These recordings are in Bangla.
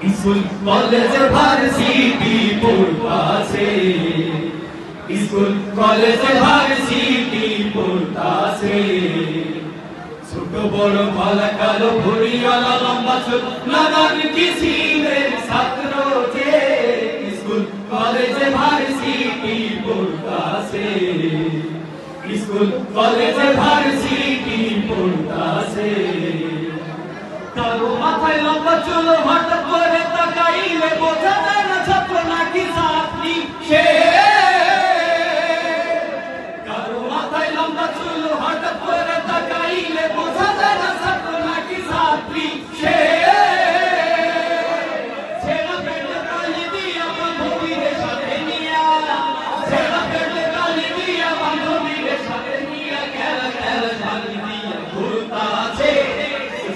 स्कूल कॉलेज भार्सिटी पढ़ताছে स्कूल कॉलेज भार्सिटी पढ़ताছে ছোট বড় ভালা কালো ভুঁড়িওয়ালা লম্বা চুল নানান কিসিমের ছাত্র যে স্কুল কলেজ ভার্সিটি পড়তাছে স্কুল কলেজ ভার্সিটি পড়তাছে কারো মাথায় লম্বা চুল হঠাৎ করে তাকাইলে বোঝা যায় না ছাত্র নাকি ছাত্রী সে কারো মাথায় লম্বা চুল হঠাৎ করে তাকাইলে বোঝা যায় না ছাত্র নাকি ছাত্রী সে ছেঁড়া পেটে কালি দিয়া বান্ধবীদের সাথে নিয়া ছেঁড়া পেটে কালি দিয়া বান্ধবীদের সাথে নিয়া খেলা খেলা ঝালি দিয়া ঘুরতাছে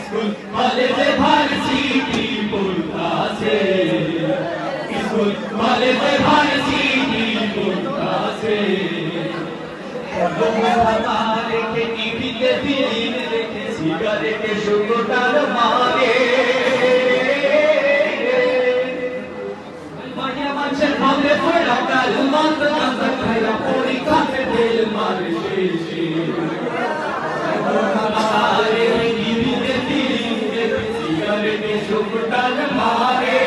স্কুল কলেজে ভার্সিটি পড়তাছে স্কুল কলেজে ভার্সিটি পড়তাছে রেখে টিভিতে ফিল্ম দেখে সিগারেটে সুগোটার মারে মাঝে মাঝে ভাবে পড়া কাল মাত্র কাঁচা খাইয়া পরীক্ষাতে ফেল মারে শেষে টিভিতে ফিল্ম দেখে সিগারেটে সুগোটার মারে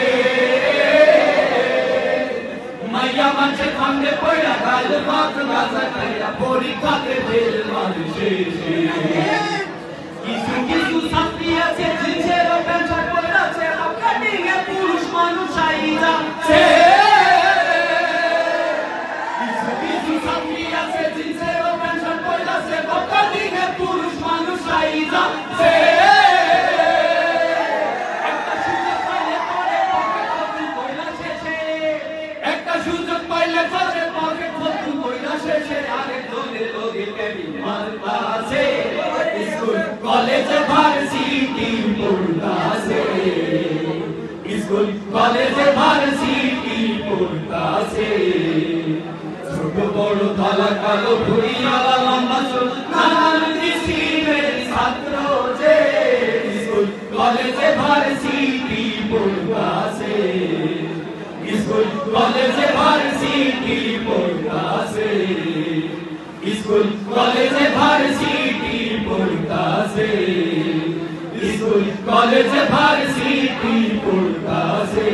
মাইয়া মাঝে ভাঙে পড়া কাল মাত্র কাঁচা খাইয়া পরীক্ষাতে ফেল মারে শেষে কিছু কিছু ছাত্রী আছে জিন্সের প্যান্ট শার্ট পরে আছে কাটিং এ পুরুষ মানুষ আইজাছে কিছু কিছু ছাত্রী আছে জিন্সের প্যান্ট শার্ট পরে আছে কাটিং এ পুরুষ মানুষ আইজাছে একটা সুযোগ পাইলে পরে পকেট ভর্তি কইরা শেষে আরে দলে লগে কেবি মারতাছে স্কুল কলেজ ভার্সিটি পড়তাছে স্কুল কলেজ ভার্সিটি পড়তাছে ছোট বড় কালা কালো ভুঁড়িওয়ালা লম্বা চুল নানান কিসিমের ছাত্র যে স্কুল কলেজ ভার্সিটি পড়তাছে স্কুল কলেজ ভার্সিটি পড়তাছে স্কুল কলেজ ভার্সিটি পড়তাছে স্কুল কলেজ ভার্সিটি পড়তাছে।